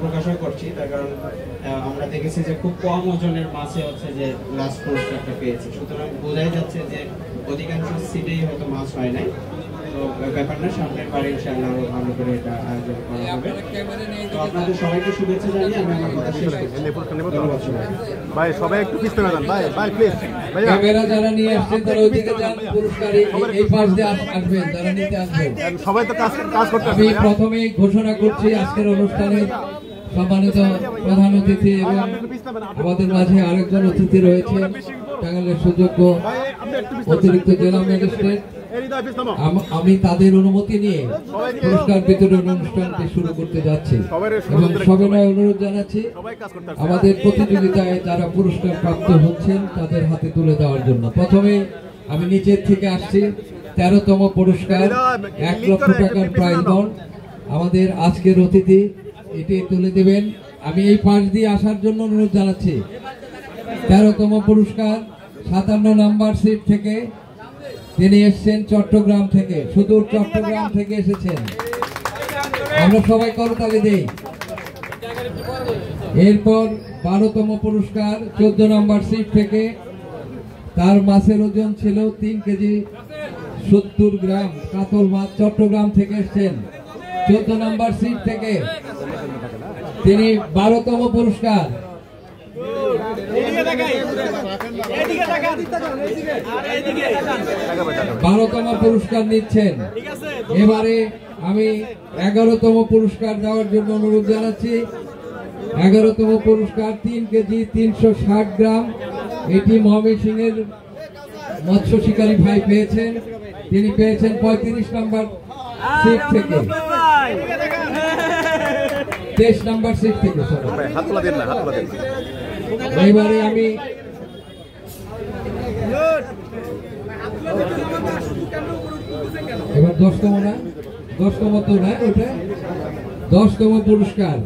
প্রকাশও করছি, তার কারণ আমরা দেখেছি যে খুব কম ওজনের মাছে হচ্ছে যে লাস্ট পুরস্কারটা পেয়েছে, সুতরাং বোঝাই যাচ্ছে যে অধিকাংশ সিটেই হয়তো মাছ হয় নাই। তো ব্যাপারটা সামনের বারে ইনশাআল্লাহ আরো ভালো করে এটা আয়োজন করা হবে। তো আপনাদের সবাইকে শুভেচ্ছা জানিয়ে আমি আমার কথা শেষ করছি। ধন্যবাদ সবাই। ভাই সবাই একটু পিছনে যান ভাই, ভাই প্লিজ। ক্যামেরা যারা নিয়ে আসছেন তারা ওইদিকে যান, পুরস্কার এই পাশ দিয়ে আসবেন, তারা নিতে আসবেন। সবাই তো কাজ করতে আমি প্রথমেই ঘোষণা করছি আজকের অনুষ্ঠানের সম্মানিত প্রধান অতিথি এবং আমাদের মাঝে আরেকজন অতিথি রয়েছে, টাঙ্গাইলের সুযোগ্য অতিরিক্ত জেলা ম্যাজিস্ট্রেট। আমি তাদের অনুমতি নিয়ে পুরস্কার বিতরণ অনুষ্ঠানটি শুরু করতে যাচ্ছি এবং সবিনয় অনুরোধ জানাচ্ছি আমাদের প্রতিযোগিতায় যারা পুরস্কার প্রাপ্ত হচ্ছেন তাদের হাতে তুলে দেওয়ার জন্য। প্রথমে আমি নিচের থেকে আসছি, 13তম পুরস্কার 1 লক্ষ টাকার প্রাইজ বন্ড আমাদের আজকের অতিথি এটি তুলে দেবেন। আমি এই পাশ দিয়ে আসার জন্য অনুরোধ জানাচ্ছি। 13তম পুরস্কার 57 নাম্বার সিট থেকে তিনি এসেছেন চট্টগ্রাম থেকে, সুদূর চট্টগ্রাম থেকে এসেছেন, আমরা সবাই করতালি দেই। এরপর 12তম পুরস্কার 14 নাম্বার সিট থেকে, তার মাছের ওজন ছিল 3 কেজি 70 গ্রাম, কাতল মাছ, চট্টগ্রাম থেকে এসেছেন 14 নাম্বার সিট থেকে তিনি। 12তম পুরস্কার 12তম পুরস্কার নিচ্ছেন। এবারে আমি 11তম পুরস্কার দেওয়ার জন্য অনুরোধ জানাচ্ছি। 11তম পুরস্কার 3 কেজি 360 গ্রাম, এটি ময়মনসিংহের মৎস্য শিকারী ভাই পেয়েছেন, তিনি পেয়েছেন 35 নম্বর সিট থেকে, 23 নম্বর সিট থেকে। এবারে আমি এবার 10তম না, 10তম তো না, ওটা 10তম পুরস্কার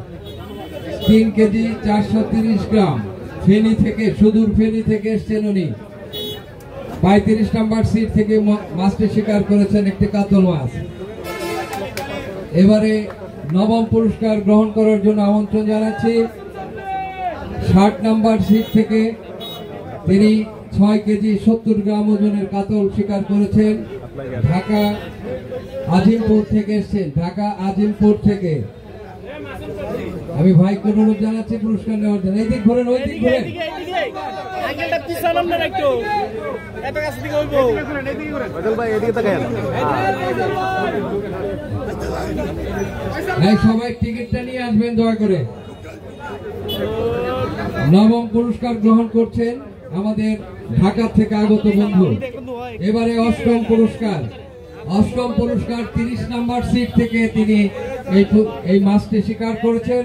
3 কেজি 430 গ্রাম, ফেনী থেকে, সুদূর ফেনী থেকে এসছেন উনি, 35 নম্বর সিট থেকে মাছটি শিকার করেছেন একটি কাতল মাছ। এবারে 9ম পুরস্কার গ্রহণ করার জন্য আমন্ত্রণ জানাচ্ছি। 60 নম্বর সিট থেকে তিনি 6 কেজি 70 গ্রাম ওজনের কাতল শিকার করেছেন, ঢাকা আজিমপুর থেকে এসেছেন, ঢাকা আজিমপুর থেকে। আমি ভাইকে অনুরোধ জানাচ্ছি পুরস্কার নেওয়ার জন্য। এইদিক ঘুরেন, ওই দিক ঘুরেন, সবাই টিকিটটা নিয়ে আসবেন দয়া করে। 9ম পুরস্কার গ্রহণ করছেন আমাদের ঢাকা থেকে আগত বন্ধু। এবারে 8ম পুরস্কার 30 নম্বর সিট থেকে তিনি এই মাছটি শিকার করেছেন,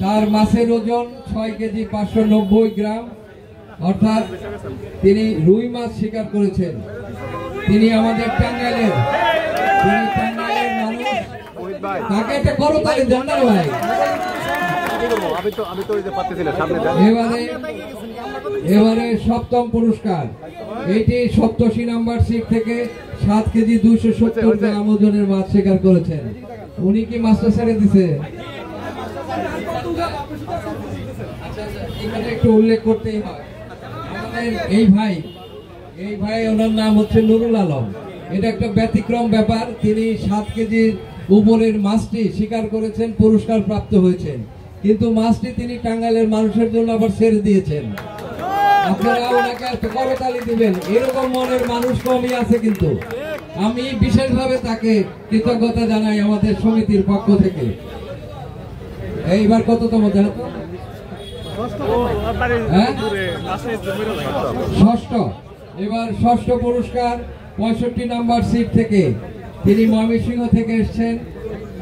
তার মাছের ওজন 6 কেজি 590 গ্রাম, অর্থাৎ তিনি রুই মাছ শিকার করেছেন। তিনি আমাদের টাঙ্গাইলের মানুষ, তাকে একটা করতালি দেন না ভাই। এবারে 7ম পুরস্কার, এটি 87 নম্বর সিট থেকে 7 কেজি 270 গ্রাম ওজনের মাছ শিকার করেছেন। উনি কি মাছটা ছেড়ে দিছে? এখানে একটু উল্লেখ করতেই হয়, আমাদের এই ভাই ওনার নাম হচ্ছে নুরুল আলম। এটা একটা ব্যতিক্রম ব্যাপার, তিনি 7 কেজির উপরের মাছটি শিকার করেছেন, পুরস্কার প্রাপ্ত হয়েছেন, কিন্তু মাছটি তিনি টাঙ্গাইলের মানুষের জন্য আবার ছেড়ে দিয়েছেন। আপনারা ওনাকে একটা করতালি দিবেন, এরকম মনের মানুষ কমই আছে, কিন্তু আমি বিশেষভাবে তাকে কৃতজ্ঞতা জানাই আমাদের সমিতির পক্ষ থেকে। এইবার কততম জানো? 6ষ্ঠ। এবার 6ষ্ঠ পুরস্কার 65 নম্বর সিট থেকে, তিনি ময়মনসিংহ থেকে এসেছেন,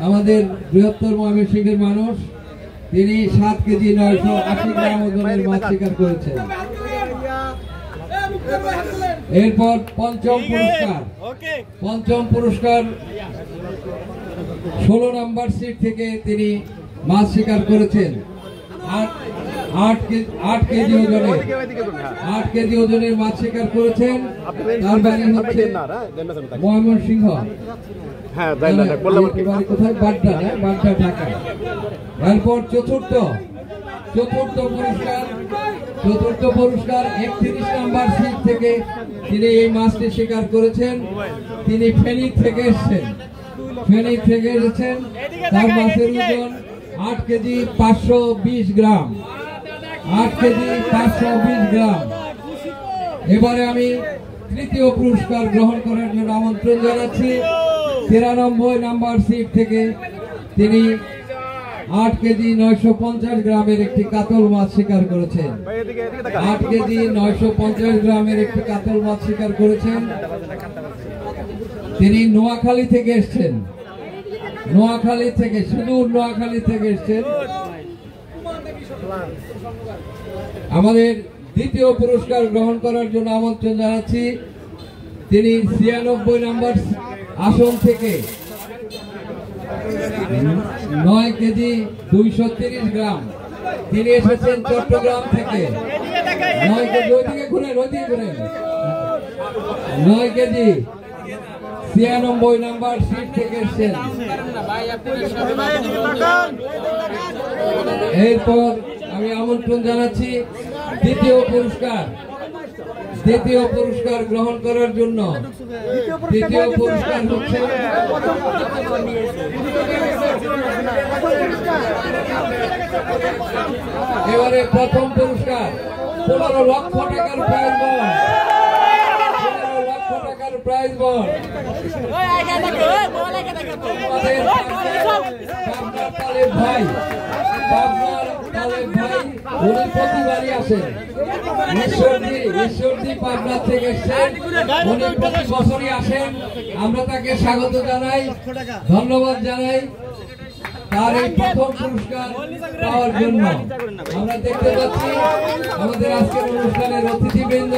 আমাদের বৃহত্তর ময়মনসিংহের মানুষ, তিনি 7 কেজি 980 গ্রাম ওজনের মাছ শিকার করেছেন। এরপর 5ম পুরস্কার 16 নম্বর সিট থেকে তিনি মাছ শিকার করেছেন। 8 কেজি ওজনের 8 কেজি ওজনের মাছ শিকার করেছেন। তার বাড়ি হচ্ছে ময়মনসিংহ। হ্যাঁ বললাম কোথায়? বাড্ডা, বাড্ডা, ঢাকা। এরপর চতুর্থ পুরস্কার 31 নাম্বার সিট থেকে তিনি এই মাছটি শিকার করেছেন। তিনি ফেনী থেকে এসেছেন। তার মাছের ওজন 8 কেজি 520 গ্রাম। 8 কেজি 520 গ্রাম। এবারে আমি তৃতীয় পুরস্কার গ্রহণ করার জন্য আমন্ত্রণ জানাচ্ছি 93 নাম্বার সিট থেকে তিনি 8 কেজি 950 গ্রামের একটি কাতল মাছ শিকার করেছেন। 8 কেজি 950 গ্রামের একটি কাতল মাছ শিকার করেছেন। তিনি নোয়াখালী থেকে এসেছেন। সুদূর নোয়াখালী থেকে এসেছেন। আমাদের দ্বিতীয় পুরস্কার গ্রহণ করার জন্য আমন্ত্রণ জানাচ্ছি তিনি 96 নাম্বার আসন থেকে 9 কেজি 230 গ্রাম তিনি এসেছেন চট্টগ্রাম থেকে। 9 কেজি ওইদিকে ঘুরেন 9 কেজি 96 নাম্বার সিট থেকে এসেছেন। এরপর আমি আমন্ত্রণ জানাচ্ছি দ্বিতীয় পুরস্কার গ্রহণ করার জন্য। দ্বিতীয় পুরস্কার হচ্ছে এবারে প্রথম পুরস্কার 15 লক্ষ টাকার প্রাইজ বন্ড। 15 লক্ষ টাকার প্রাইজ বন্ড ভাই উনি প্রতিবারই আসেন। ঈশ্বরদী পাবনা থেকে এসেছেন। উনি প্রতি বছরই আসেন। আমরা তাকে স্বাগত জানাই, ধন্যবাদ জানাই তার এই প্রথম পুরস্কার পাওয়ার জন্য। আমরা দেখতে পাচ্ছি আমাদের আজকের অনুষ্ঠানের অতিথিবৃন্দ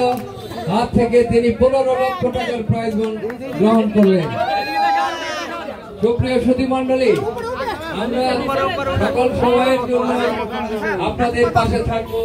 হাত থেকে তিনি 15 লক্ষ টাকার প্রাইজ গ্রহণ করলেন। সুপ্রিয় সুধী মণ্ডলী, আমরা সকল সময়ের জন্য আপনাদের পাশে থাকবো।